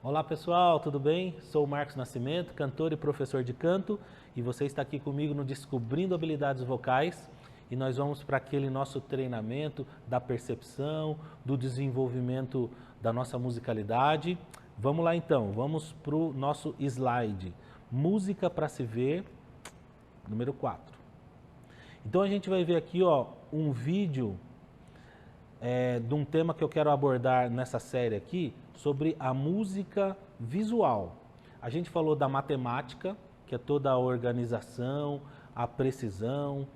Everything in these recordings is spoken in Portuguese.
Olá pessoal, tudo bem? Sou o Marcos Nascimento, cantor e professor de canto, e você está aqui comigo no Descobrindo Habilidades Vocais, e nós vamos para aquele nosso treinamento da percepção, do desenvolvimento da nossa musicalidade. Vamos lá então, vamos para o nosso slide. Música para se ver, número 4. Então a gente vai ver aqui um vídeo de um tema que eu quero abordar nessa série aqui, sobre a música visual. A gente falou da matemática, que é toda a organização, a precisão,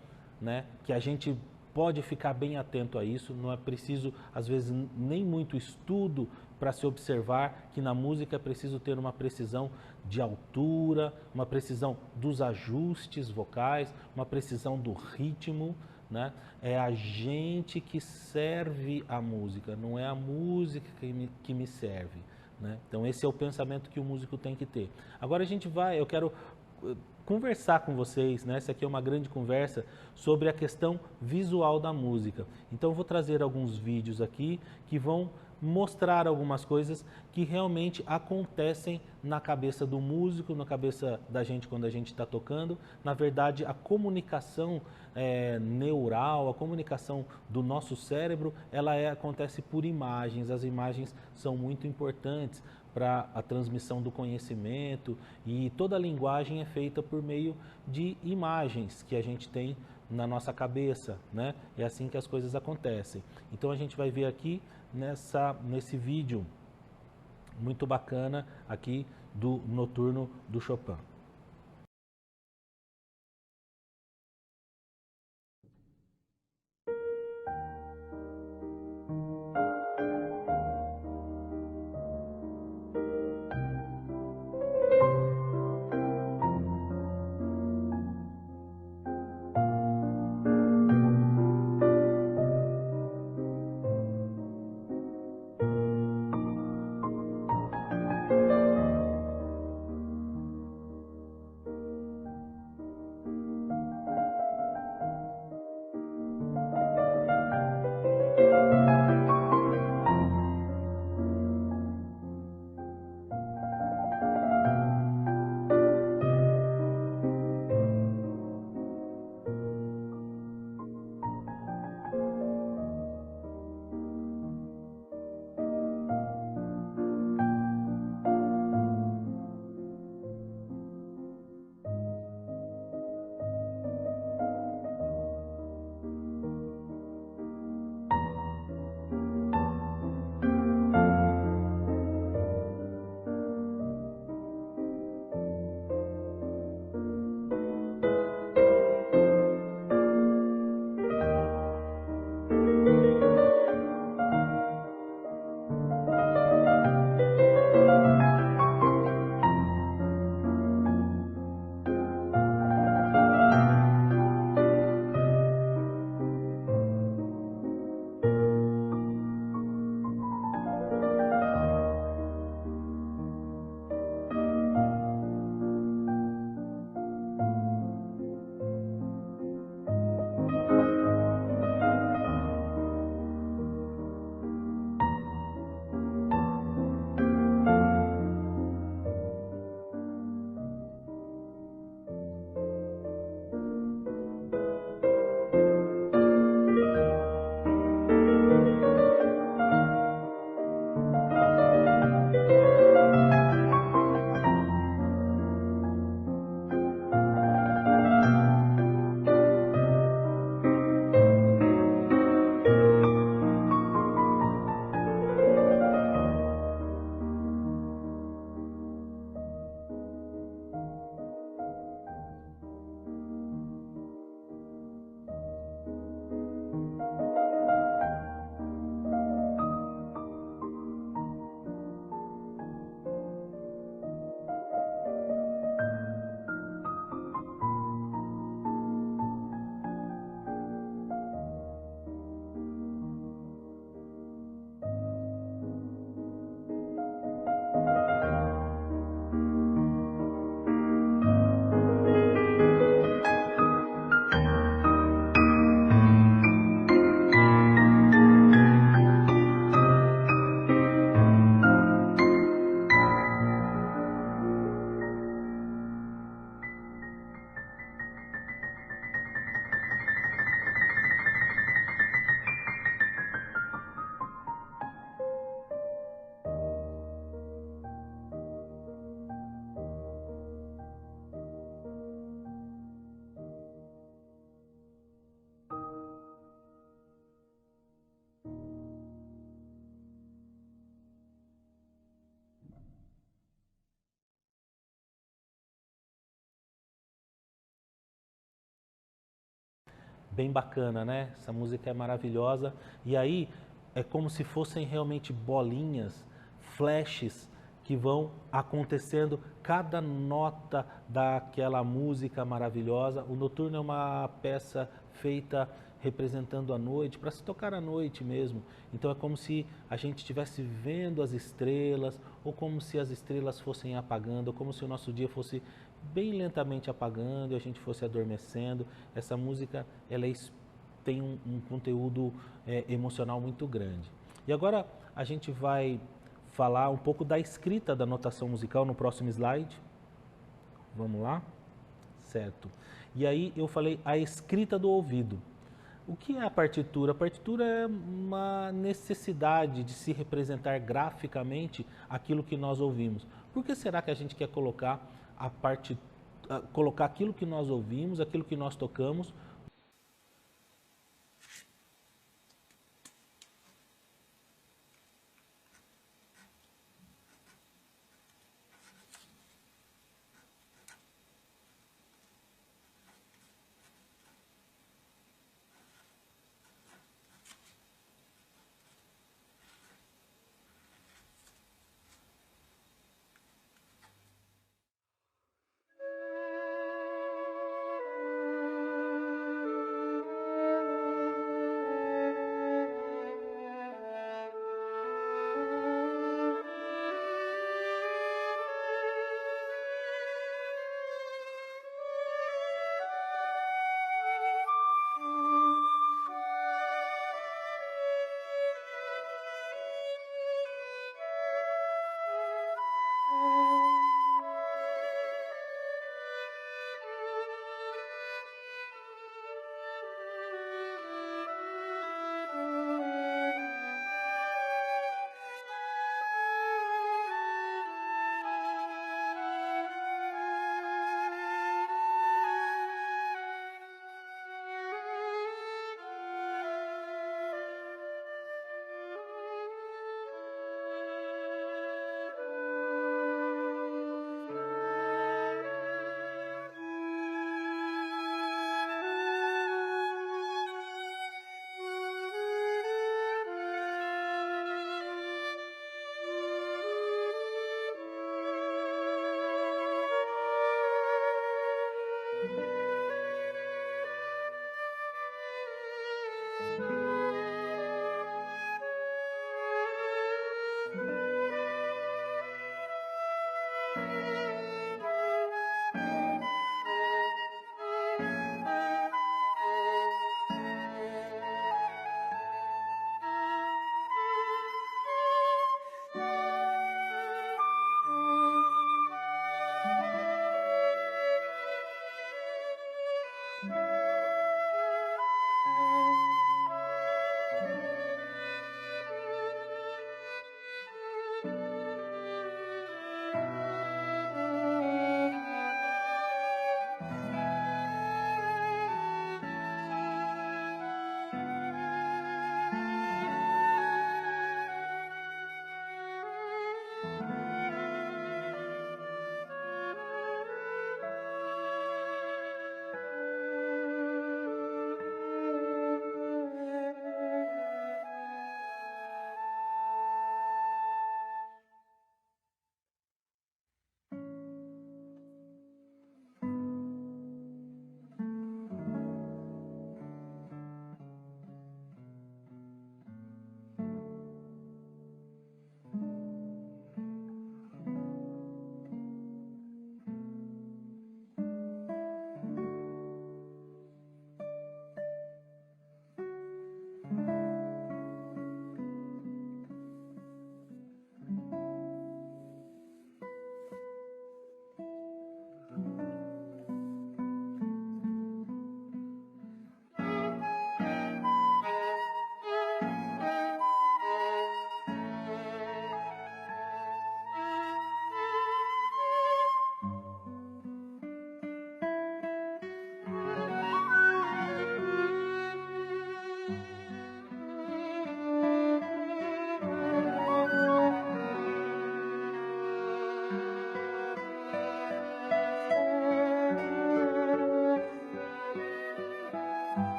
né? Que a gente pode ficar bem atento a isso, não é preciso, às vezes, nem muito estudo para se observar que na música é preciso ter uma precisão de altura, uma precisão dos ajustes vocais, uma precisão do ritmo, né? É a gente que serve a música, não é a música que me serve, né? Então esse é o pensamento que o músico tem que ter. Agora eu quero conversar com vocês, né? Essa aqui é uma grande conversa sobre a questão visual da música. Então eu vou trazer alguns vídeos aqui que vão mostrar algumas coisas que realmente acontecem na cabeça do músico, na cabeça da gente quando a gente está tocando. Na verdade, a comunicação neural, a comunicação do nosso cérebro, acontece por imagens. As imagens são muito importantes para a transmissão do conhecimento, e toda a linguagem é feita por meio de imagens que a gente tem na nossa cabeça, né? É assim que as coisas acontecem. Então a gente vai ver aqui nesse vídeo muito bacana aqui do Noturno do Chopin. bem bacana, né? Essa música é maravilhosa. E aí é como se fossem realmente bolinhas, flashes que vão acontecendo cada nota daquela música maravilhosa. O Noturno é uma peça feita representando a noite, para se tocar à noite mesmo. Então é como se a gente estivesse vendo as estrelas, ou como se as estrelas fossem apagando, ou como se o nosso dia fosse bem lentamente apagando e a gente fosse adormecendo. Essa música tem um conteúdo emocional muito grande. E agora a gente vai falar um pouco da escrita da notação musical no próximo slide. Vamos lá? Certo. E aí eu falei a escrita do ouvido. O que é a partitura? A partitura é uma necessidade de se representar graficamente aquilo que nós ouvimos. Por que será que a gente quer colocar colocar aquilo que nós ouvimos, aquilo que nós tocamos?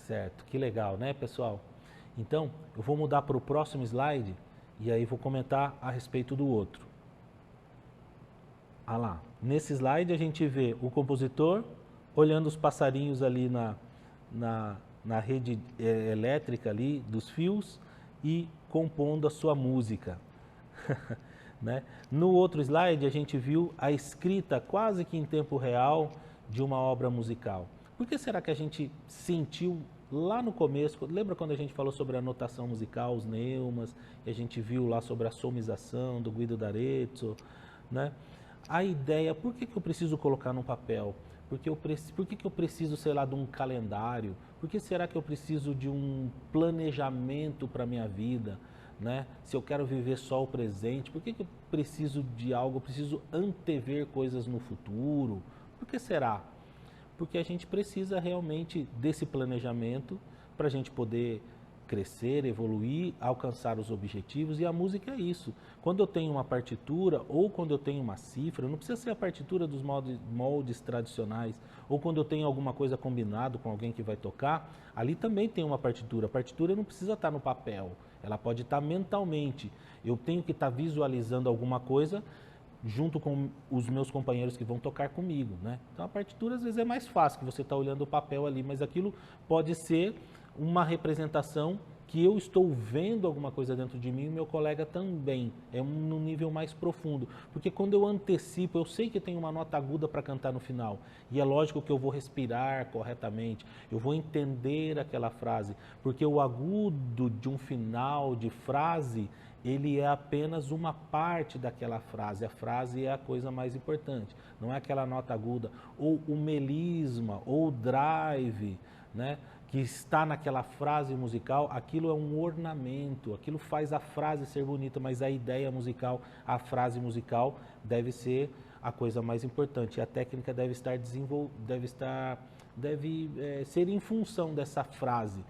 Certo, que legal, né, pessoal? Então, eu vou mudar para o próximo slide e aí vou comentar a respeito do outro. Ah lá, nesse slide a gente vê o compositor olhando os passarinhos ali na rede elétrica ali dos fios e compondo a sua música. Né? No outro slide a gente viu a escrita quase que em tempo real de uma obra musical. Por que será que a gente sentiu lá no começo, lembra quando a gente falou sobre a notação musical, os neumas, e a gente viu lá sobre a somização do Guido d'Arezzo, né? A ideia, por que eu preciso colocar no papel? Por que eu preciso, sei lá, de um calendário? Por que será que eu preciso de um planejamento para a minha vida? Né? Se eu quero viver só o presente, por que eu preciso de algo? Eu preciso antever coisas no futuro? Por que será? Porque a gente precisa realmente desse planejamento para a gente poder crescer, evoluir, alcançar os objetivos, e a música é isso. Quando eu tenho uma partitura ou quando eu tenho uma cifra, não precisa ser a partitura dos moldes tradicionais, ou quando eu tenho alguma coisa combinado com alguém que vai tocar, ali também tem uma partitura. A partitura não precisa estar no papel, ela pode estar mentalmente. Eu tenho que estar visualizando alguma coisa junto com os meus companheiros que vão tocar comigo, né? Então a partitura às vezes é mais fácil, que você está olhando o papel ali, mas aquilo pode ser uma representação que eu estou vendo alguma coisa dentro de mim e meu colega também, é num nível mais profundo, porque quando eu antecipo, eu sei que tem uma nota aguda para cantar no final, e é lógico que eu vou respirar corretamente, eu vou entender aquela frase, porque o agudo de um final de frase, ele é apenas uma parte daquela frase, a frase é a coisa mais importante, não é aquela nota aguda, ou o melisma, ou o drive, né, que está naquela frase musical, aquilo é um ornamento, aquilo faz a frase ser bonita, mas a ideia musical, a frase musical deve ser a coisa mais importante, a técnica deve estar ser em função dessa frase.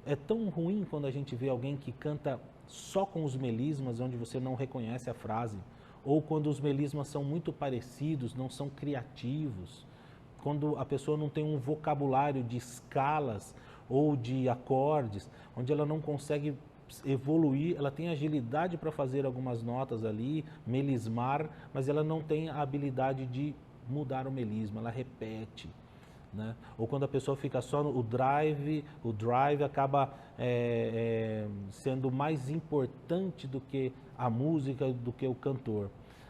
É tão ruim quando a gente vê alguém que canta só com os melismas, onde você não reconhece a frase, ou quando os melismas são muito parecidos, não são criativos, quando a pessoa não tem um vocabulário de escalas ou de acordes, onde ela não consegue evoluir, ela tem agilidade para fazer algumas notas ali, melismar, mas ela não tem a habilidade de mudar o melisma, ela repete. Né? Ou quando a pessoa fica só no o drive acaba sendo mais importante do que a música, do que o cantor.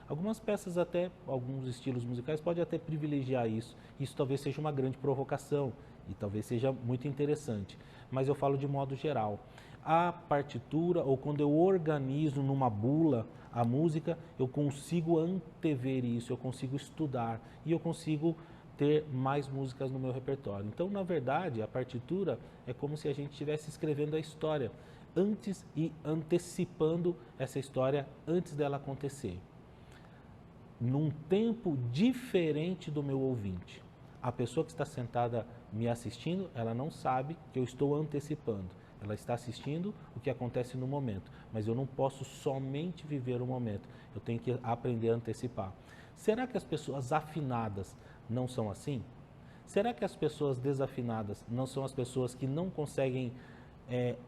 Algumas peças até, alguns estilos musicais podem até privilegiar isso. Isso talvez seja uma grande provocação e talvez seja muito interessante. Mas eu falo de modo geral. A partitura, ou quando eu organizo numa bula a música, eu consigo antever isso, eu consigo estudar e eu consigo ter mais músicas no meu repertório. Então, na verdade, a partitura é como se a gente estivesse escrevendo a história antes e antecipando essa história antes dela acontecer. Num tempo diferente do meu ouvinte. A pessoa que está sentada me assistindo, ela não sabe que eu estou antecipando. Ela está assistindo o que acontece no momento, mas eu não posso somente viver o momento. Eu tenho que aprender a antecipar. Será que as pessoas afinadas não são assim? Será que as pessoas desafinadas não são as pessoas que não conseguem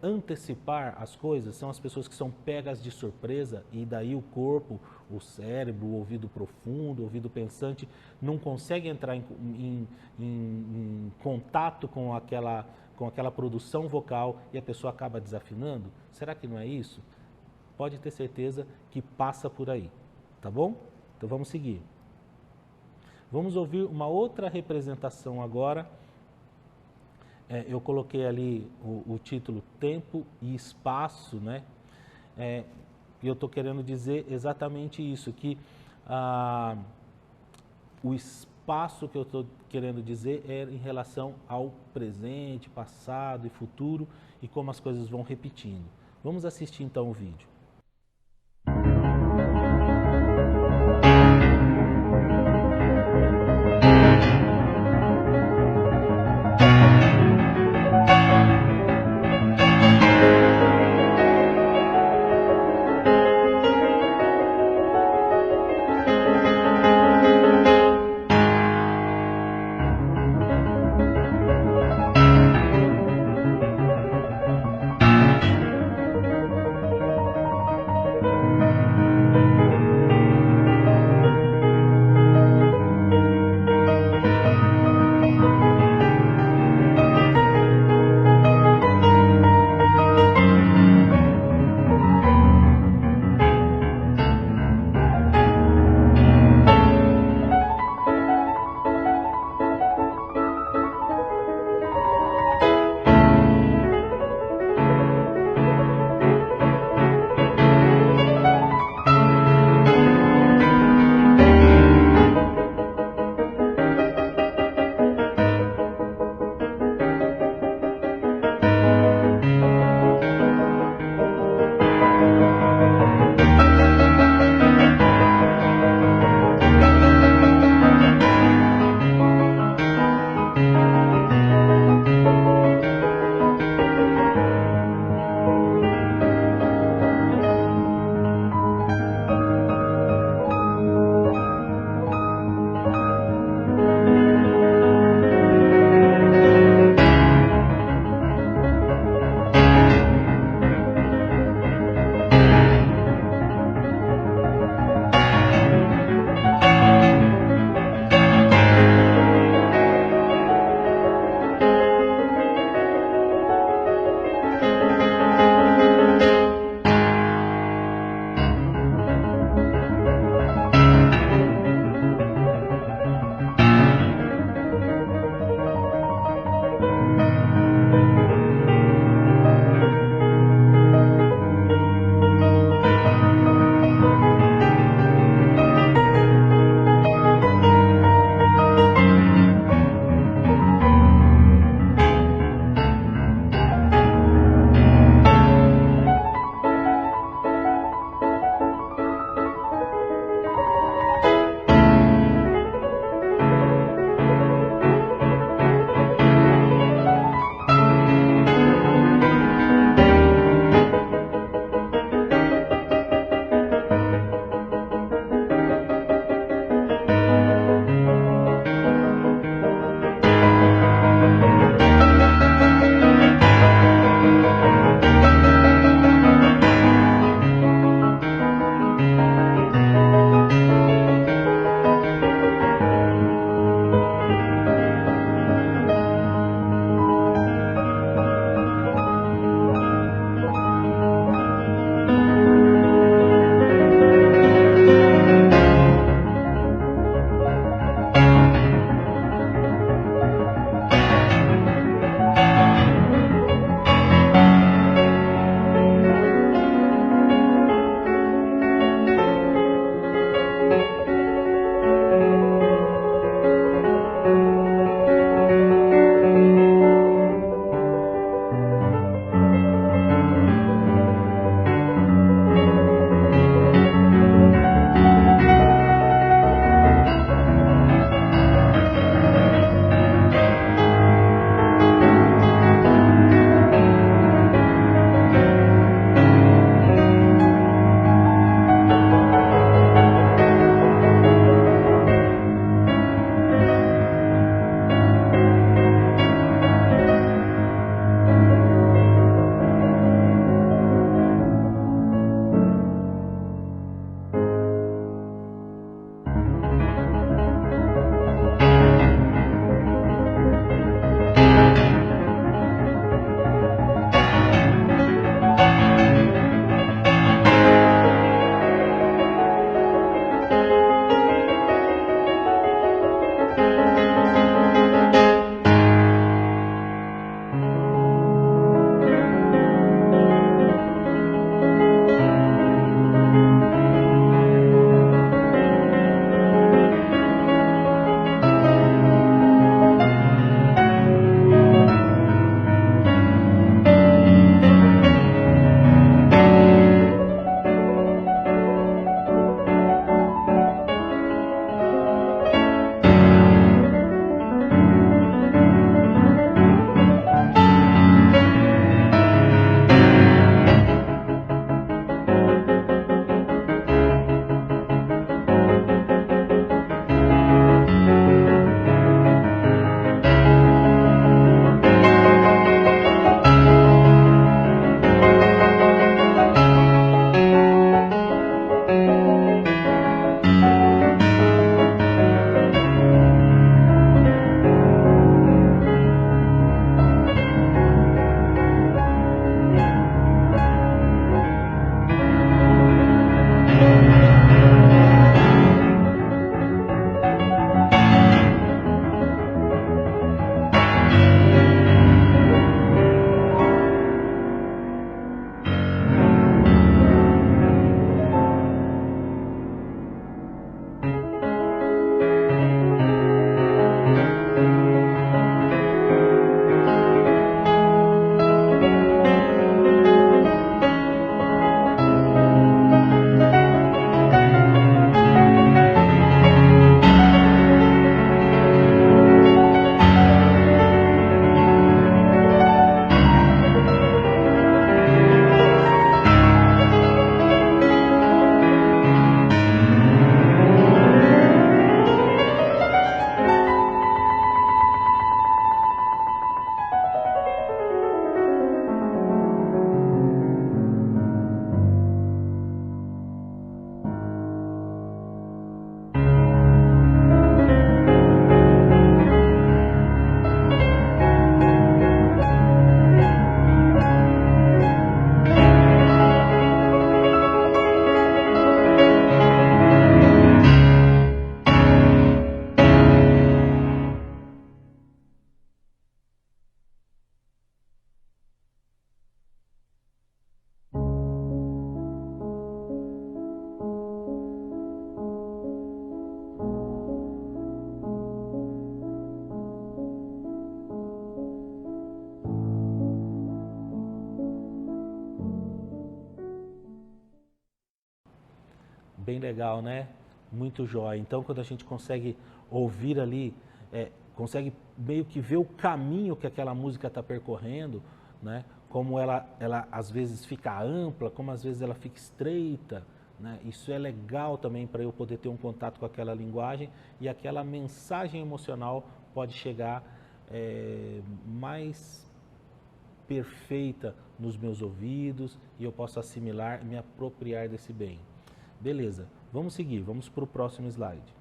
antecipar as coisas? São as pessoas que são pegas de surpresa e daí o corpo, o cérebro, o ouvido profundo, o ouvido pensante não consegue entrar em contato com aquela produção vocal e a pessoa acaba desafinando? Será que não é isso? Pode ter certeza que passa por aí, tá bom? Então vamos seguir. Vamos ouvir uma outra representação agora. Eu coloquei ali o título Tempo e Espaço, né? E eu estou querendo dizer exatamente isso, que o espaço que eu estou querendo dizer é em relação ao presente, passado e futuro e como as coisas vão repetindo. Vamos assistir então o vídeo. Bem legal, né? Muito jóia. Então, quando a gente consegue ouvir ali, consegue meio que ver o caminho que aquela música está percorrendo, né? Como ela às vezes fica ampla, como às vezes ela fica estreita, né? Isso é legal também para eu poder ter um contato com aquela linguagem e aquela mensagem emocional pode chegar mais perfeita nos meus ouvidos e eu posso assimilar e me apropriar desse bem. Beleza, vamos seguir, vamos para o próximo slide.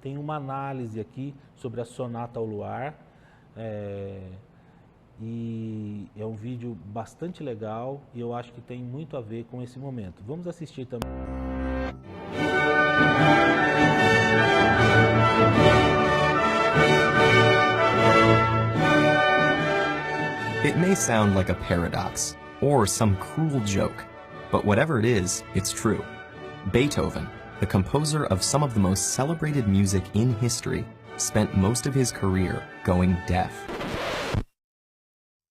Tem uma análise aqui sobre a Sonata ao Luar, e é um vídeo bastante legal e eu acho que tem muito a ver com esse momento. Vamos assistir também. It may sound like a paradox or some cruel joke, but whatever it is, it's true. Beethoven, the composer of some of the most celebrated music in history, spent most of his career going deaf.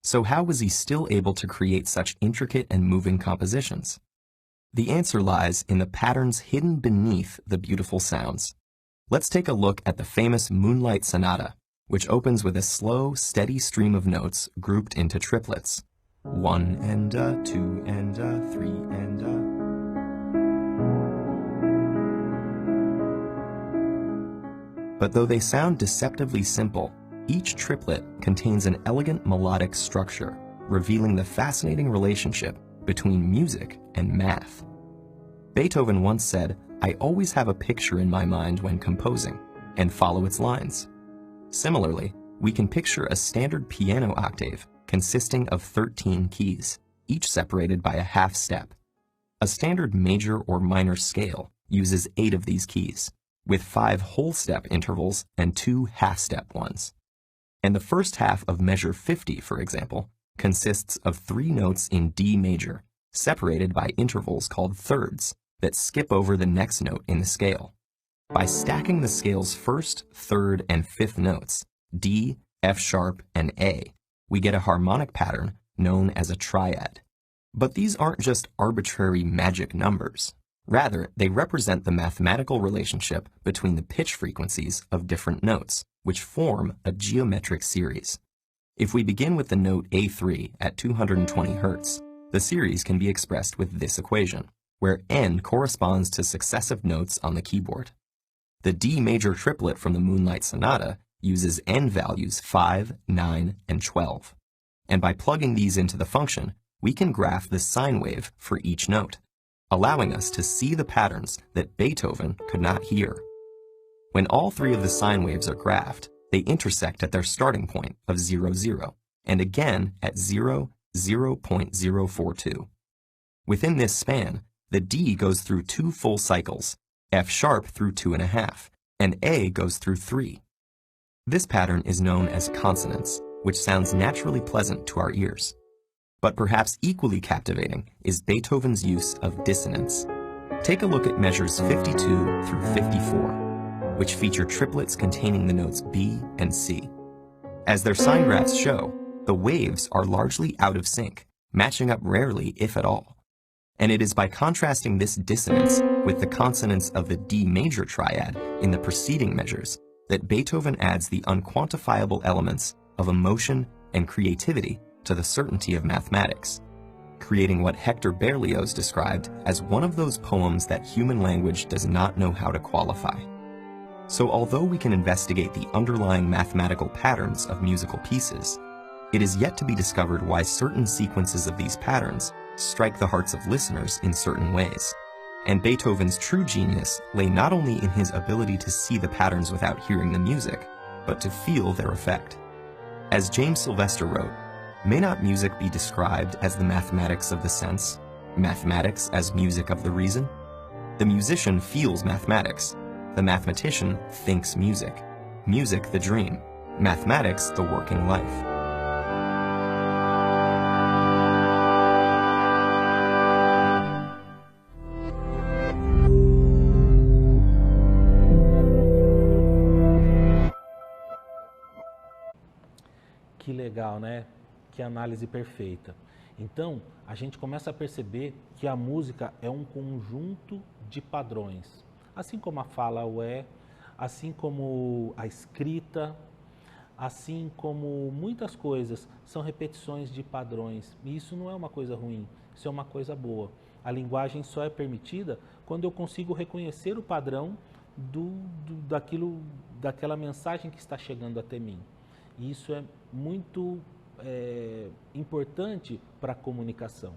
So how was he still able to create such intricate and moving compositions? The answer lies in the patterns hidden beneath the beautiful sounds. Let's take a look at the famous Moonlight Sonata, which opens with a slow, steady stream of notes grouped into triplets. 1 and 2 and 3 and But though they sound deceptively simple, each triplet contains an elegant melodic structure, revealing the fascinating relationship between music and math. Beethoven once said, "I always have a picture in my mind when composing, and follow its lines." Similarly, we can picture a standard piano octave consisting of 13 keys, each separated by a half step. A standard major or minor scale uses 8 of these keys, with 5 whole step intervals and 2 half-step ones. And the first half of measure 50, for example, consists of 3 notes in D major, separated by intervals called thirds that skip over the next note in the scale. By stacking the scale's first, third, and fifth notes, D, F sharp, and A, we get a harmonic pattern known as a triad. But these aren't just arbitrary magic numbers. Rather, they represent the mathematical relationship between the pitch frequencies of different notes, which form a geometric series. If we begin with the note A3 at 220 Hz, the series can be expressed with this equation, where n corresponds to successive notes on the keyboard. The D major triplet from the Moonlight Sonata uses n values 5, 9, and 12. And by plugging these into the function, we can graph the sine wave for each note, allowing us to see the patterns that Beethoven could not hear. When all 3 of the sine waves are graphed, they intersect at their starting point of 0, 0, and again at 0, 0.042. Within this span, the D goes through 2 full cycles, F sharp through 2.5, and A goes through 3. This pattern is known as consonance, which sounds naturally pleasant to our ears. But perhaps equally captivating is Beethoven's use of dissonance. Take a look at measures 52 through 54, which feature triplets containing the notes B and C. As their sign graphs show, the waves are largely out of sync, matching up rarely, if at all. And it is by contrasting this dissonance with the consonants of the D major triad in the preceding measures that Beethoven adds the unquantifiable elements of emotion and creativity to the certainty of mathematics, creating what Hector Berlioz described as one of those poems that human language does not know how to qualify. So although we can investigate the underlying mathematical patterns of musical pieces, it is yet to be discovered why certain sequences of these patterns strike the hearts of listeners in certain ways. And Beethoven's true genius lay not only in his ability to see the patterns without hearing the music, but to feel their effect. As James Sylvester wrote, "May not music be described as the mathematics of the sense, mathematics as music of the reason? The musician feels mathematics, the mathematician thinks music, music the dream, mathematics the working life." Que legal, né? Que análise perfeita. Então, a gente começa a perceber que a música é um conjunto de padrões. Assim como a fala o é, assim como a escrita, assim como muitas coisas são repetições de padrões. E isso não é uma coisa ruim, isso é uma coisa boa. A linguagem só é permitida quando eu consigo reconhecer o padrão daquela mensagem que está chegando até mim. E isso é muito importante para a comunicação,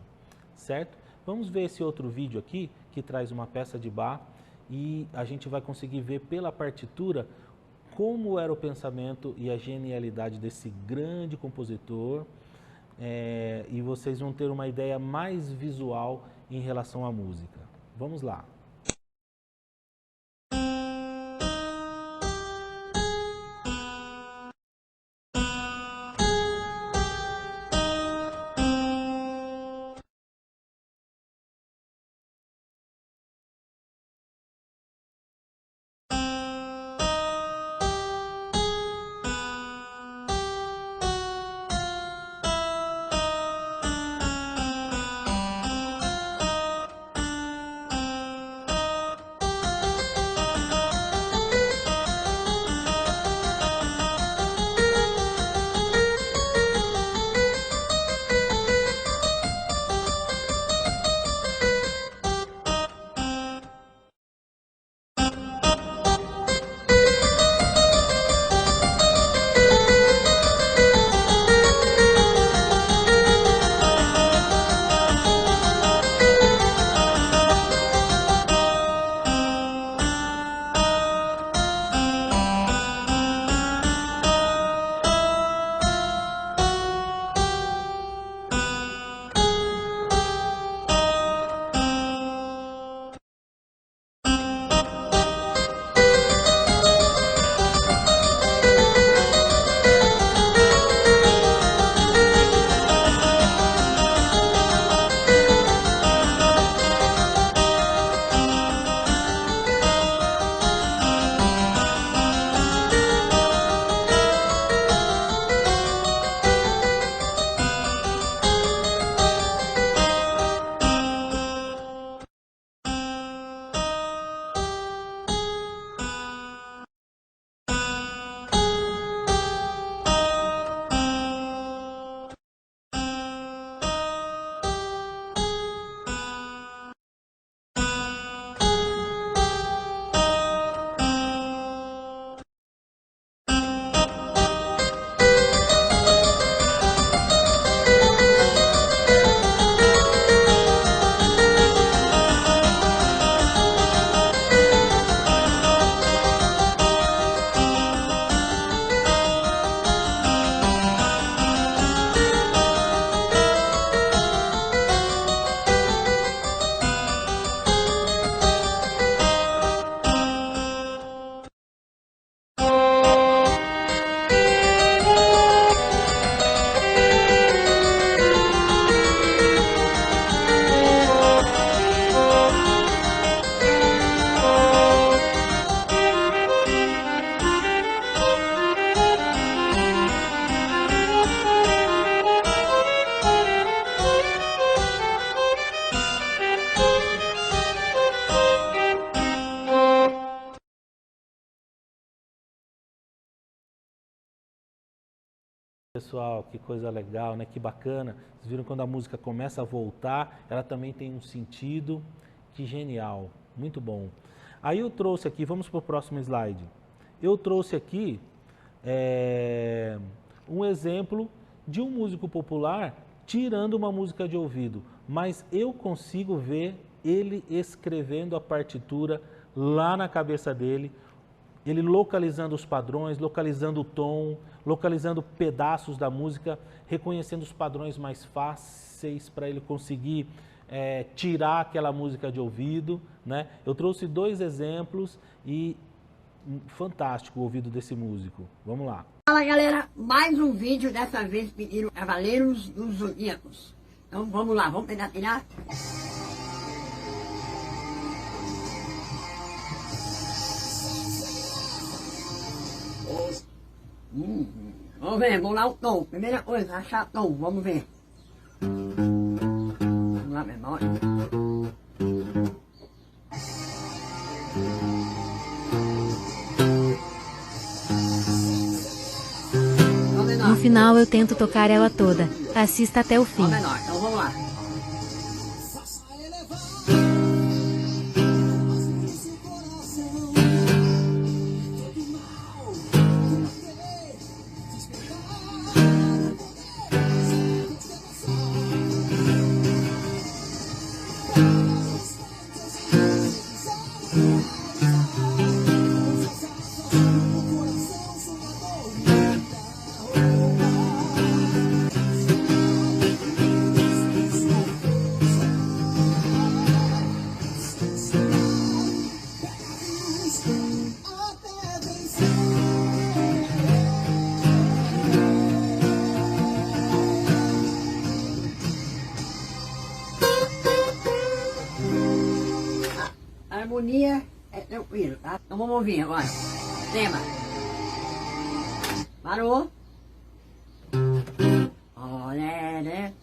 certo? Vamos ver esse outro vídeo aqui, que traz uma peça de Bach, e a gente vai conseguir ver pela partitura como era o pensamento e a genialidade desse grande compositor, e vocês vão ter uma ideia mais visual em relação à música. Vamos lá. Pessoal, que coisa legal, né? Que bacana. Vocês viram quando a música começa a voltar, ela também tem um sentido. Que genial, muito bom. Aí eu trouxe aqui, vamos para o próximo slide. Eu trouxe aqui um exemplo de um músico popular tirando uma música de ouvido, mas eu consigo ver ele escrevendo a partitura lá na cabeça dele, ele localizando os padrões, localizando o tom, localizando pedaços da música, reconhecendo os padrões mais fáceis para ele conseguir tirar aquela música de ouvido, né? Eu trouxe dois exemplos e fantástico o ouvido desse músico. Vamos lá. Fala galera, mais um vídeo, dessa vez pediram Cavaleiros dos Zodíacos. Então vamos lá, vamos pegar. Vamos ver, vamos lá o tom. Primeira coisa, achar tom, vamos ver. Lá menor. Dó menor. No final eu tento tocar ela toda. Assista até o Dó fim. menor. Então vamos lá. A harmonia é tranquilo, tá? Então vamos ouvir agora. Tema. Parou. Olé, né?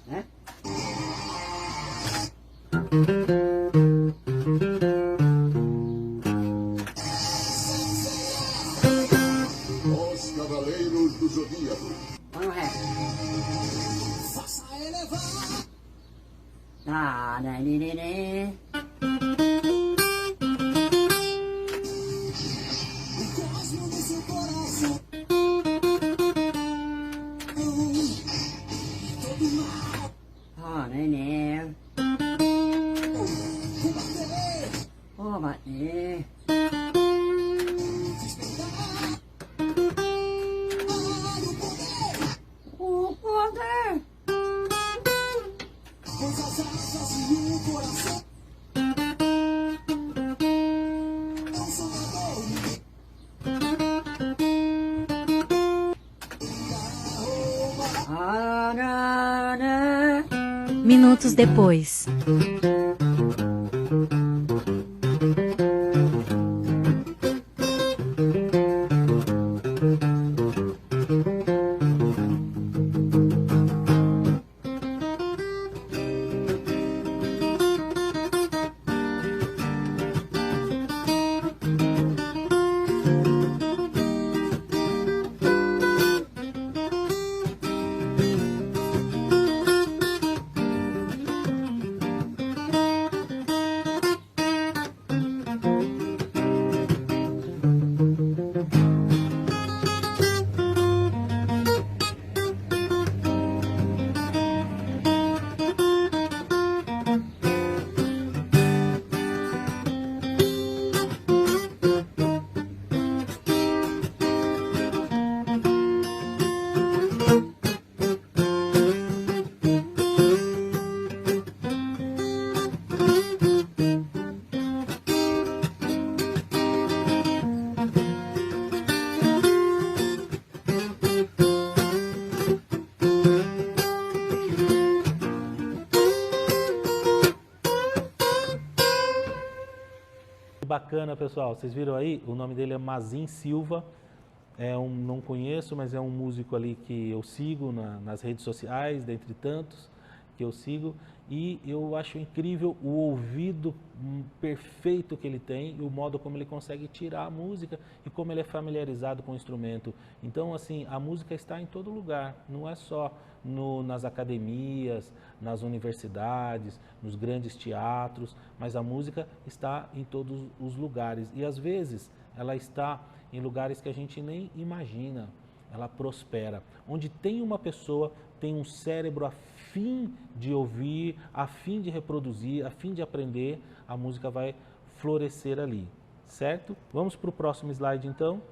Os Cavaleiros do Zodíaco. Põe o ré. Tá, né, né, né, né. Ó, né, né. Ó, bater. O poder. Arara. Minutos depois. Bacana, pessoal. Vocês viram aí? O nome dele é Mazin Silva. Não conheço, mas é um músico ali que eu sigo nas redes sociais, dentre tantos que eu sigo. E eu acho incrível o ouvido perfeito que ele tem e o modo como ele consegue tirar a música e como ele é familiarizado com o instrumento. Então, assim, a música está em todo lugar, não é só nas academias, nas universidades, nos grandes teatros, mas a música está em todos os lugares. E às vezes ela está em lugares que a gente nem imagina, ela prospera. Onde tem uma pessoa, tem um cérebro a fim de ouvir, a fim de reproduzir, a fim de aprender, a música vai florescer ali, certo? Vamos para o próximo slide então.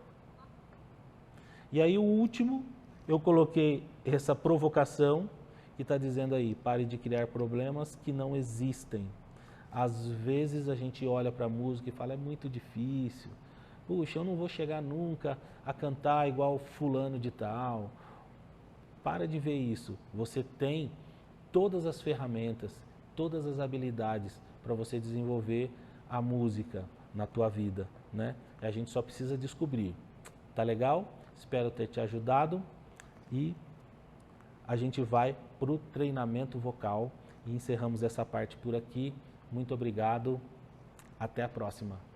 E aí o último, eu coloquei essa provocação que está dizendo aí, pare de criar problemas que não existem. Às vezes a gente olha para a música e fala, é muito difícil, puxa, eu não vou chegar nunca a cantar igual fulano de tal. Para de ver isso, você tem todas as ferramentas, todas as habilidades para você desenvolver a música na tua vida, né? A gente só precisa descobrir. Tá legal? Espero ter te ajudado e a gente vai para o treinamento vocal e encerramos essa parte por aqui. Muito obrigado. Até a próxima.